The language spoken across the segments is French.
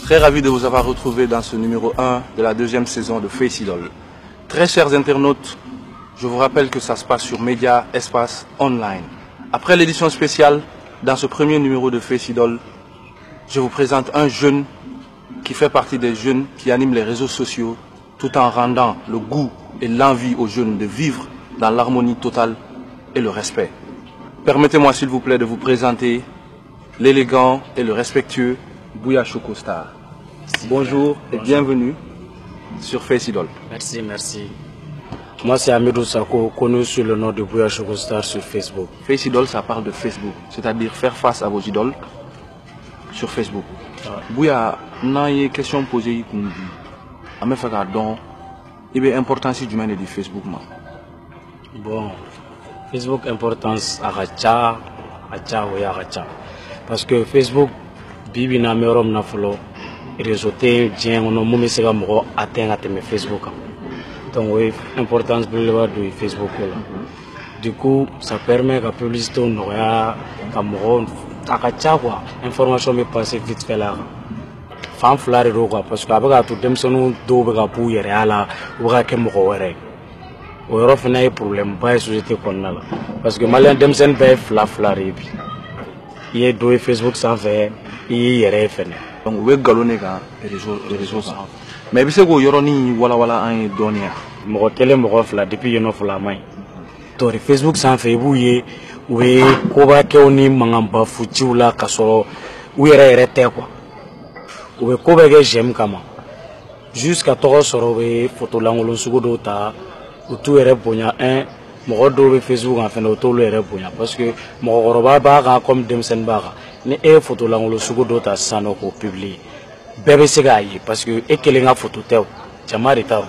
Très ravi de vous avoir retrouvé dans ce numéro 1 de la deuxième saison de Face Idol. Très chers internautes, je vous rappelle que ça se passe sur Média Espace Online. Après l'édition spéciale, dans ce premier numéro de Face Idol, je vous présente un jeune qui fait partie des jeunes qui animent les réseaux sociaux tout en rendant le goût et l'envie aux jeunes de vivre dans l'harmonie totale et le respect. Permettez-moi s'il vous plaît de vous présenter l'élégant et le respectueux Bouya Chokostar. Bonjour et bienvenue sur Face Idol. Merci, merci. Moi c'est Amidou Sako, connu sous le nom de Bouya Chokostar sur Facebook. Face Idol, ça parle de Facebook, c'est-à-dire faire face à vos idoles sur Facebook. Bouya, n'a une question posée pour nous. À me faire donc, il y a importance du monde du Facebook. Bon, Facebook importance à Racha, parce que Facebook, bibi na merom na follow, réseau té, bien on a moumé se gamro atteint à mes Facebook. Donc oui, importance de le Facebook là. Du coup, ça permet que la publicité on a Cameroun, à quoi, information me passe vite fait là. Fan flare quoi, parce que avec tout dem sonu do be ka pou yere ala, ou ka kem ko were. O yoro fina e problème ba société konna la. Parce que malien dem sen be flare bi. Yé do Facebook sans faire, yere fene. Donc we galone ka réseau ça. Mais bi se ko yoro ni wala an donia. Mo tele mo fla depuis yono fla mai. To Facebook sans faire bouye, we ko ba ke oni mangamba fuchula kasoro, ou yere te quoi. Ou ko bege j'aime kama jusqu'à toro soro be photo langolo sugo do ta ou tout ere bonya un mo do be Facebook en fait to lo ere bonya parce que mo goroba ba ga comme demsen ba ni e photo langolo sugo do ta sano ko publier bebe se ga yi parce que e kelenga photo tew jama reta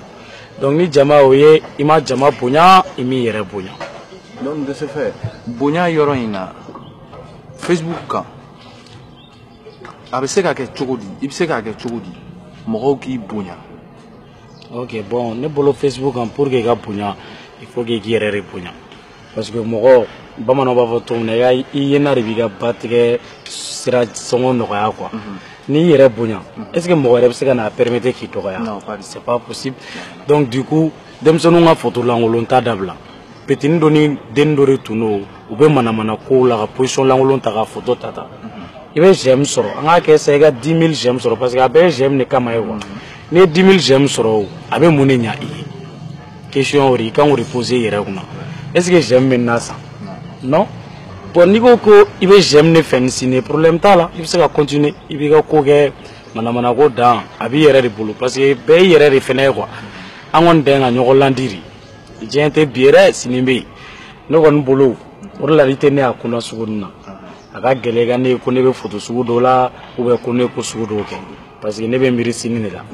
donc ni jama oye ima jama bonya imi ere bonya donc de ce fait bonya yoro ina Facebook ka abiseka ke chogodi ibiseka ke chogodi mogo ki bonya. OK, bon, ne bolo Facebook en pour que ga bonya il faut que qui ere bonya parce que mogo bamano ba voto ne ga yena ribiga batike sira songo no ya quoi ni ere bonya est-ce que mogo rebiseka na permettre ki to ya non c'est pas possible donc du coup dem sonu nga photo langolo ta dabla petini doni den dore tuno ube mana ko la position langolo ta ga photo tata il va j'aime soro anga ke sega 10 000 j'aime soro parce que abe j'aime ne kama yewa ne 10 000 j'aime soro abe munenya i question ori quand on reposer yere kuna est-ce que j'aime maintenant ça non pour nico ko il va j'aime ne fancy ne problème ta là il va continuer il va ko ke mana ko dan abi yere de bolo parce que be yere de fene quoi angon denga nyoko landiri gente biere sinimbe no gon bolo or la ritene akuna suguna aga gelega ne ko ne be photo sugu do la ou be ko ne ko sugu do ke parce que ne be miri sini ne la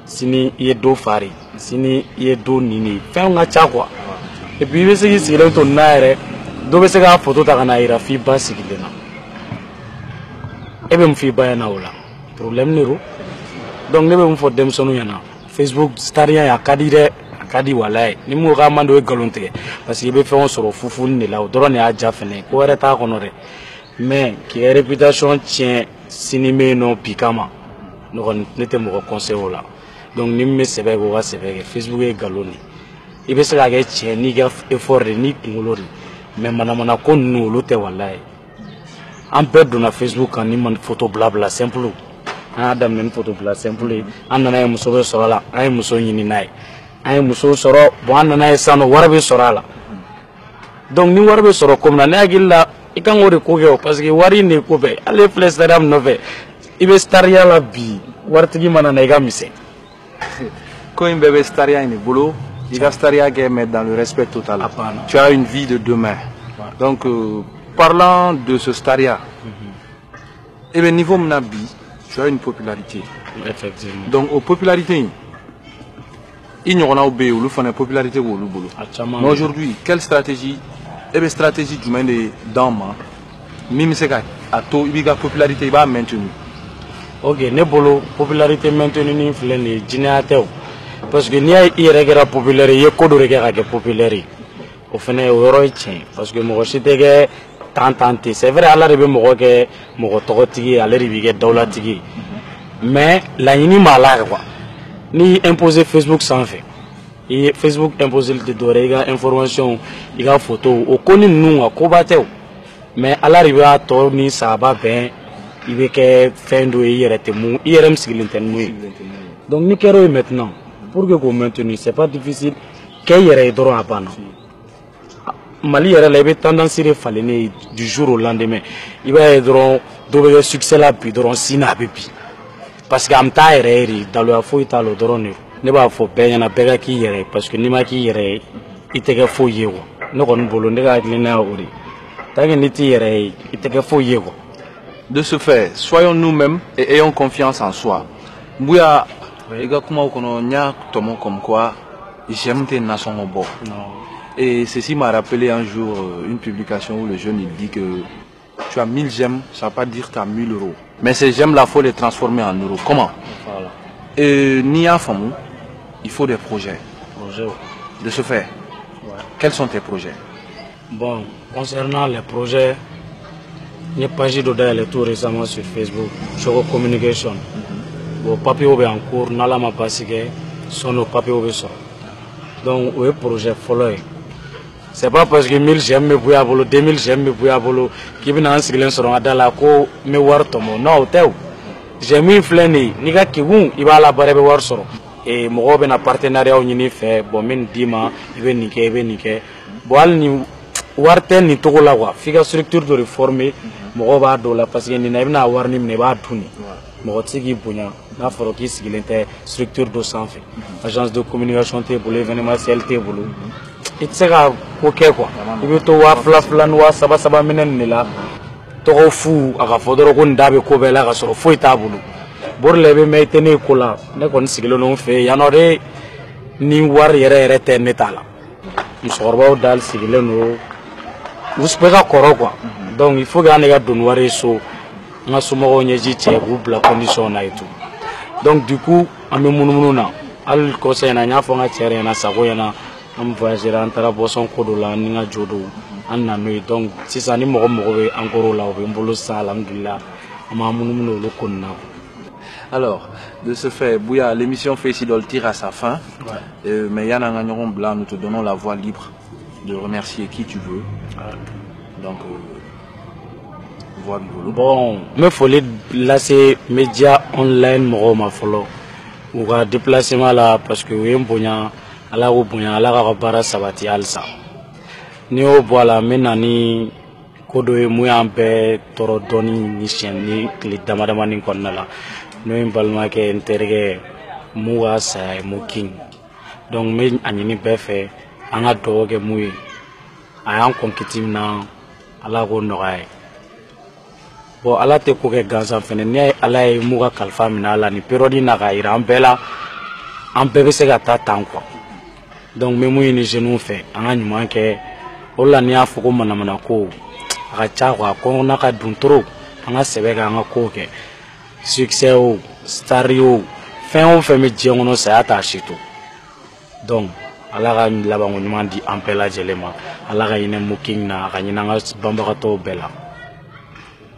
sini ye do fari sini ye do nini fa nga cha quoi et puis be se ki sigile to naire do be se ga photo ta kana ira fi ba sigile na e be mfi ba na ola problème ne ro donc ne be mfo dem sonu yana Facebook staria ya kadire kadi walay ni mo ga mando e galonte parce que be fe on soro fufu ne la o doro ne a ja fene ko re ta konore mais qui est réputation tient cinéma non pikama nous n'était mon conseil là donc ni me c'est vrai c'est vrai Facebook est galoni il veut se la guerre tient ni effort ni ngolori mais mana ko nous lote wallahi en perd na Facebook en ni man photo blabla simple adam ne photo blabla simple an na muso be sorala ay muso nyini nay ay muso soro bo an na sano warbe sorala donc ni warbe soro comme na agilla i kan o de ko kɛ parce que wari ne ko bɛ ale filɛ stadium nɔfɛ i bɛ staria la bi waritigi mana na i ka misɛn ko in bɛɛ bɛ staria in de bolo i ka staria kɛ mais dans le respect total tu as une vie de demain donc parlant de ce staria et le niveau mna bi tu as une popularité effectivement donc aux popularités i ɲɔgɔnnaw bɛ yen olu fana popularité b'olu bolo mais aujourd'hui quelle stratégie et bien stratégie du monde dans ma même c'est qu'à to il y a popularité il va maintenir. OK ne bolo popularité maintenir ni flène ni générateur parce que ni il regarde populaire il ko do regarde populaire au final au roi tient parce que moi c'était que tant c'est vrai à la rebe mo ko ke mo ko togotigi à la rebe ke dawlatigi mais laɲini m'a la quoi ni imposer Facebook sanfɛ i Facebook imposer de dɔwɛrɛ i ka information i ka photo o ko ni ninnu ka koba tɛ o mais ala de b'a tɔ ni saba bɛn i bɛ kɛ fɛn dɔ ye i yɛrɛ tɛ mun i yɛrɛ min sigilen tɛ mun ye donc ni kɛra o ye maintenant pour que k'o maintenir c'est pas difficile kɛ i yɛrɛ ye dɔrɔn a banna Mali yɛrɛ la i bɛ tendance de falennen du jour au lendemain i b'a ye dɔrɔn dɔ bɛ kɛ succès la bi dɔrɔn sini a bɛ bi parce que am ta yɛrɛ de daloya foyi t'a la dɔrɔn de ne b'a fɔ bɛɛ ɲɛna bɛɛ ka k'i yɛrɛ parce que n'i ma k'i yɛrɛ ye i tɛ kɛ foyi ye quoi ne kɔni bolo ne ka hakilina o de tant que n'i t'i yɛrɛ ye i tɛ kɛ foyi ye quoi. De ce fait, soyons nous-mêmes et ayons confiance en soi. Bouya, comme quoi j'aime tes nations au bord. Et ceci m'a rappelé un jour une publication où le jeune il dit que tu as 1000 j'aime, ça ne veut pas dire que tu as 1000 euros. Mais ces j'aime-là, il faut les transformer en euros. Comment? Voilà. Nia Famou, il faut des projets. De ce fait, quels sont tes projets? Bon, concernant les projets, il y a pas de tout récemment sur Facebook, sur Communication. Bon, papier est en cours, n'a pas passé que son papier est sur. Donc, oui, projet follow. C'est pas parce que 1000 j'aime me bouya bolo, 2000 j'aime me bouya bolo, qui vient en sigle sur un dala ko me war tomo. Non, teo. J'aime une flâner, ni gars qui vont, il va la barre de war sur. Et moi, ben un partenariat au nini fait, bon, men dima, il veut niquer. Bon, al ni warten ni togo la wa, figa structure de réformer, moi va do la parce que ni n'a war ni ne va tourner. Moi, tu sais qui bouya, n'a foro qui sigle structure de santé, agence de communication te boulot, événementiel te boulot. I tɛ se ka ko kɛ quoi i bɛ to wa fila ni wa saba minɛn de la tɔgɔ fu a ka fɔ dɔrɔn ko nin da bɛ ko bɛɛ la ka sɔrɔ foyi t'a bolo bori la i bɛ mɛn i tɛ ne ko la ne kɔni sigilen don n fɛ yan nɔ de ni wari yɛrɛ tɛ ne t'a la musokɔrɔbaw dal sigilen don u bɛ ka kɔrɔ quoi donc il faut que an de ka doni wari ye so n ka somɔgɔw ɲɛji cɛ k'u bila condition na et tout donc du coup an bɛ munumunu na hali kɔsa in na n y'a fɔ n ka cɛ yɛrɛ ɲɛna sago ɲɛna an voyager an taara boisson ko dɔ la ni n ka jo do an na n'o ye donc sisan ni mɔgɔ bɛ encore la o bɛ n bolo sisan alhamdulillah an b'an munumunu olu ko nin na. Alors, de ce fait, Bouya, l'émission Face Idol tire à sa fin. Ouais. Mais Yann Angagnon Blanc, nous te donnons la voix libre de remercier qui tu veux. Ouais. Donc, voix libre. Bon, me folie là c'est média online mɔgɔw ma fɔlɔ u ka déplacement là parce que u ye n bonya ala ko bonya ala ka baara sabati halisa ni y'o bɔ a la n bɛ na ni ko dɔ ye mun y'an bɛɛ tɔɔrɔ dɔɔni ni siɲɛ ni tile damadamanin kɔnɔna la n'o ye n balimakɛ n terikɛ mun ka saya ye mun king donc n bɛ a ɲini bɛɛ fɛ an ka dugawu kɛ mun ye a y'an kɔn kiti min na ala k'o nɔgɔya ye bon ala tɛ ko kɛ gansan fɛnɛ ni ala ye mun ka kalifa minɛ a la ni période na ka yira an bɛɛ la an bɛɛ bɛ se ka taa tan quoi donc n bɛ mun ɲini jeunes fɛ an ka ɲuman kɛ o la n'i y'a fɔ ko manamana ko a ka ca quoi kɔngɔna ka dun trop an ka sɛbɛ kɛ an ka kow kɛ succès o star o fɛn o fɛn bɛ diɲɛ kɔnɔ saya t'a si to donc ala ka labanko ɲuman di an bɛɛ lajɛlen ma ala ka hinɛ Muking na a ka ɲinɛ an ka banbagatɔw bɛɛ la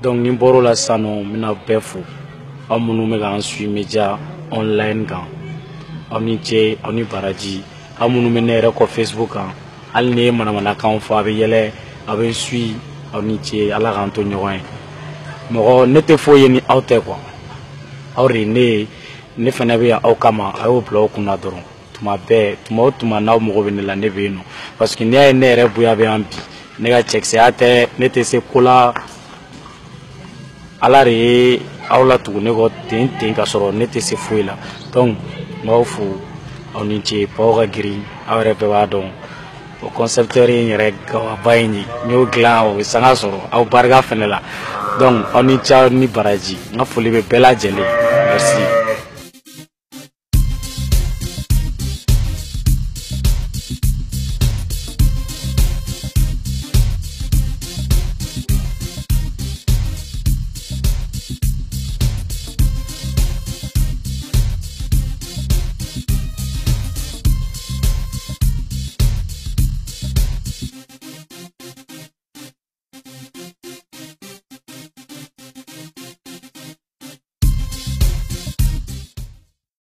donc ni n bɔr'o la sisan nɔ n bɛna bɛɛ fo aw minnu bɛ k'an suit média online kan aw ni ce aw ni baraji aw minnu bɛ ne yɛrɛ kɔ Facebook kan hali ni ye manamanakanw fɔ a bɛ yɛlɛ a bɛ n suit aw ni ce ala k'an to ɲɔgɔn ye mɔgɔ ne tɛ foyi ye ni aw tɛ quoi aw de ye ne ye ne fana bɛ yan aw kama a y'o bila aw kunna dɔrɔn tuma bɛɛ tuma o tuma n'aw mago bɛ ne la ne bɛ yen nɔ parce que n'i y'a ye ne yɛrɛ bonya bɛ yan bi ne ka cɛkisɛya tɛ ne tɛ se ko la ala de ye aw latugu ne kɔ ten ka sɔrɔ ne tɛ se foyi la donc n b'aw fo aw ni ce baw ka girin aw yɛrɛ bɛɛ b'a dɔn o concepteur ye n yɛrɛ gawaba in ye n y'o dilan o bɛ sanga sɔrɔ aw barika fɛnɛ la donc aw ni ce aw ni baraji n ka foli bɛ bɛɛ lajɛlen merci.